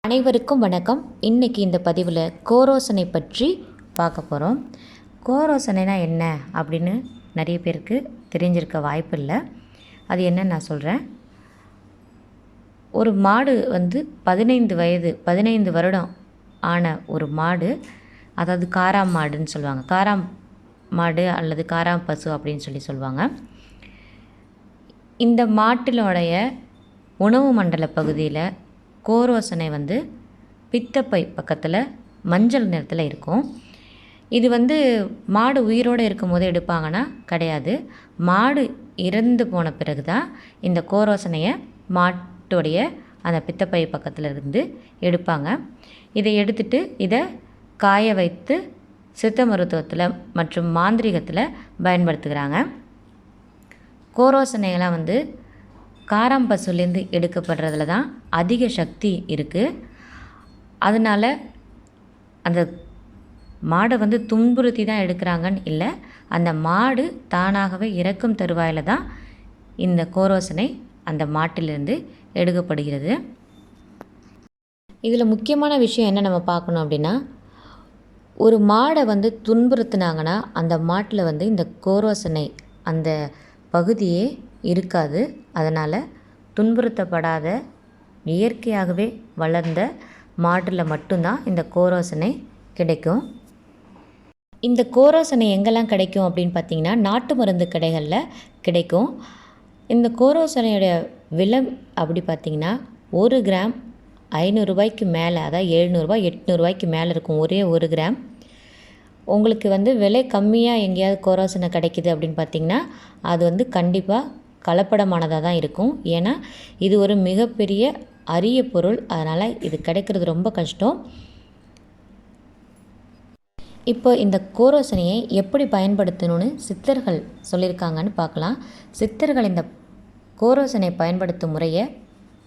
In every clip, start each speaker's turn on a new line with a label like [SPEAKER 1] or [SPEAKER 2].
[SPEAKER 1] அனைவருக்கும் வணக்கம். இன்றைக்கி இந்த பதிவில் கோரோசனை பற்றி பார்க்க போகிறோம். கோரோசனைனா என்ன அப்படின்னு நிறைய பேருக்கு தெரிஞ்சிருக்க வாய்ப்பு இல்லை. அது என்னன்னு நான் சொல்கிறேன். ஒரு மாடு 15 வருடம் ஆன ஒரு மாடு, அதாவது காராம் மாடுன்னு சொல்லுவாங்க. காராம் மாடு அல்லது காராம் பசு அப்படின்னு சொல்லுவாங்க. இந்த மாட்டினுடைய உணவு மண்டல பகுதியில் கோரோசனை பித்தப்பை பக்கத்தில் மஞ்சள் நிறத்தில் இருக்கும். இது மாடு உயிரோடு இருக்கும் போது எடுப்பாங்கன்னா கிடையாது. மாடு இறந்து போன பிறகு தான் இந்த கோரோசனையை மாட்டுடைய அந்த பித்தப்பை பக்கத்தில் இருந்து எடுப்பாங்க. இதை எடுத்துட்டு இதை காய வைத்து சித்த மருத்துவத்தில் மற்றும் மாந்திரிகத்தில் பயன்படுத்துகிறாங்க. கோரோசனையெல்லாம் காராம் பசுலேருந்து எடுக்கப்படுறதுல தான் அதிக சக்தி இருக்குது. அதனால் அந்த மாடை துன்புறுத்தி தான் எடுக்கிறாங்கன்னு இல்லை. அந்த மாடு தானாகவே இறக்கும் தருவாயில் தான் இந்த கோரோசனை அந்த மாட்டிலிருந்து எடுக்கப்படுகிறது. இதில் முக்கியமான விஷயம் என்ன நம்ம பார்க்கணும் அப்படின்னா, ஒரு மாடை துன்புறுத்தினாங்கன்னா அந்த மாட்டில் இந்த கோரோசனை அந்த பகுதியே இருக்காது. அதனால் துன்புறுத்தப்படாத இயற்கையாகவே வளர்ந்த மாட்டில் மட்டும்தான் இந்த கோரோசனை கிடைக்கும். இந்த கோரோசனை எங்கெல்லாம் கிடைக்கும் அப்படின்னு பார்த்திங்கன்னா, நாட்டு மருந்து கடைகளில் கிடைக்கும். இந்த கோரோசனையோட விலை அப்படி பார்த்திங்கன்னா 1 கிராம் 500 ரூபாய்க்கு மேலே, அதாவது 700 800 ரூபாய்க்கு மேலே இருக்கும் ஒரே 1 கிராம். உங்களுக்கு விலை கம்மியாக எங்கேயாவது கோரோசனை கிடைக்கிது அப்படின்னு பார்த்திங்கன்னா, அது கண்டிப்பாக கலப்படமானதாக தான் இருக்கும். ஏன்னா இது ஒரு மிகப்பெரிய அரிய பொருள். அதனால் இது கிடைக்கிறது ரொம்ப கஷ்டம். இப்போ இந்த கோரோசனையை எப்படி பயன்படுத்தணும்னு சித்தர்கள் சொல்லியிருக்காங்கன்னு பார்க்கலாம். சித்தர்கள் இந்த கோரோசனை பயன்படுத்தும் முறையை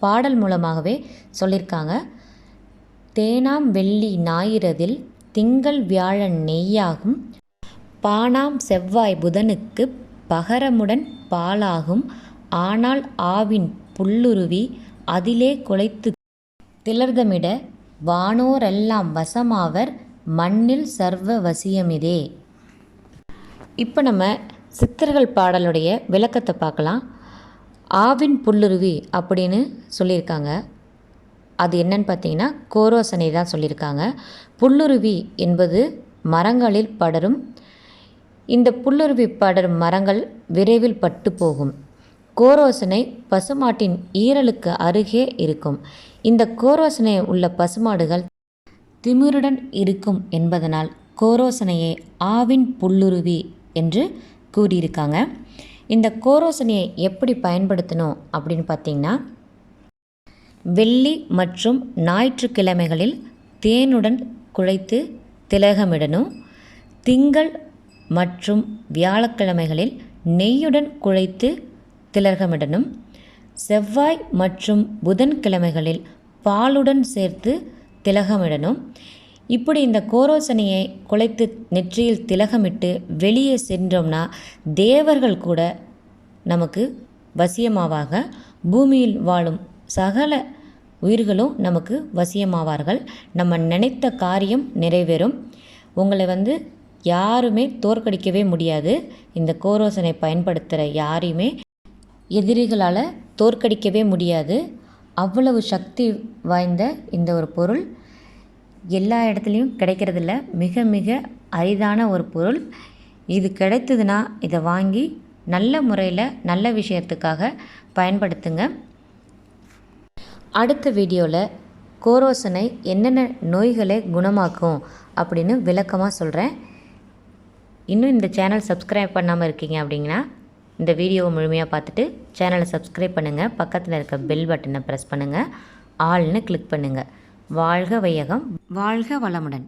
[SPEAKER 1] பாடல் மூலமாகவே சொல்லியிருக்காங்க. தேனாம் வெள்ளி ஞாயிறதில் திங்கள் வியாழன் நெய்யாகும், பானாம் செவ்வாய் புதனுக்கு பகரமுடன் பாலாகும், ஆனால் ஆவின் புல்லுருவி அதிலே குலைத்து திலர்தமிட வானோரெல்லாம் வசமாவர் மண்ணில் சர்வ வசியமிதே. இப்போ நம்ம சித்தர்கள் பாடலுடைய விளக்கத்தை பார்க்கலாம். ஆவின் புல்லுருவி அப்படின்னு சொல்லியிருக்காங்க. அது என்னன்னு பார்த்தீங்கன்னா கோரோசனை தான் சொல்லியிருக்காங்க. புல்லுருவி என்பது மரங்களில் படரும். இந்த புல்லுருவி படரும் மரங்கள் விரைவில் பட்டு போகும். கோரோசனை பசுமாட்டின் ஈரலுக்கு அருகே இருக்கும். இந்த கோரோசனை உள்ள பசுமாடுகள் திமிருடன் இருக்கும் என்பதனால் கோரோசனையை ஆவின் புல்லுருவி என்று கூறியிருக்காங்க. இந்த கோரோசனையை எப்படி பயன்படுத்தணும் அப்படின்னு பார்த்திங்கன்னா, வெள்ளி மற்றும் ஞாயிற்றுக்கிழமைகளில் தேனுடன் குழைத்து திலகமிடணும். திங்கள் மற்றும் வியாழக்கிழமைகளில் நெய்யுடன் குழைத்து திலகமிடணும். செவ்வாய் மற்றும் புதன்கிழமைகளில் பாலுடன் சேர்த்து திலகமிடணும். இப்படி இந்த கோரோசனையை குழைத்து நெற்றியில் திலகமிட்டு வெளியே சென்றோம்னா தேவர்கள் கூட நமக்கு வசியமாவாங்க. பூமியில் வாழும் சகல உயிர்களும் நமக்கு வசியமாவார்கள். நம்ம நினைத்த காரியம் நிறைவேறும். உங்களை யாருமே தோற்கடிக்கவே முடியாது. இந்த கோரோசனை பயன்படுத்துகிற யாரையுமே எதிரிகளால் தோற்கடிக்கவே முடியாது. அவ்வளவு சக்தி வாய்ந்த இந்த ஒரு பொருள் எல்லா இடத்துலையும் கிடைக்கிறதில்ல. மிக மிக அரிதான ஒரு பொருள். இது கிடைத்ததுன்னா இதை வாங்கி நல்ல முறையில் நல்ல விஷயத்துக்காக பயன்படுத்துங்க. அடுத்த வீடியோவில் கோரோசனை என்னென்ன நோய்களை குணமாக்கும் அப்படின்னு விளக்கமாக சொல்கிறேன். இன்னும் இந்த சேனல் சப்ஸ்கிரைப் பண்ணாமல் இருக்கீங்க அப்படிங்கன்னா இந்த வீடியோவை முழுமையாக பார்த்துட்டு சேனலை சப்ஸ்கிரைப் பண்ணுங்கள். பக்கத்தில் இருக்க பெல் பட்டனை ப்ரெஸ் பண்ணுங்கள். ஆல்னு கிளிக் பண்ணுங்கள். வாழ்க வையகம், வாழ்க வளமுடன்.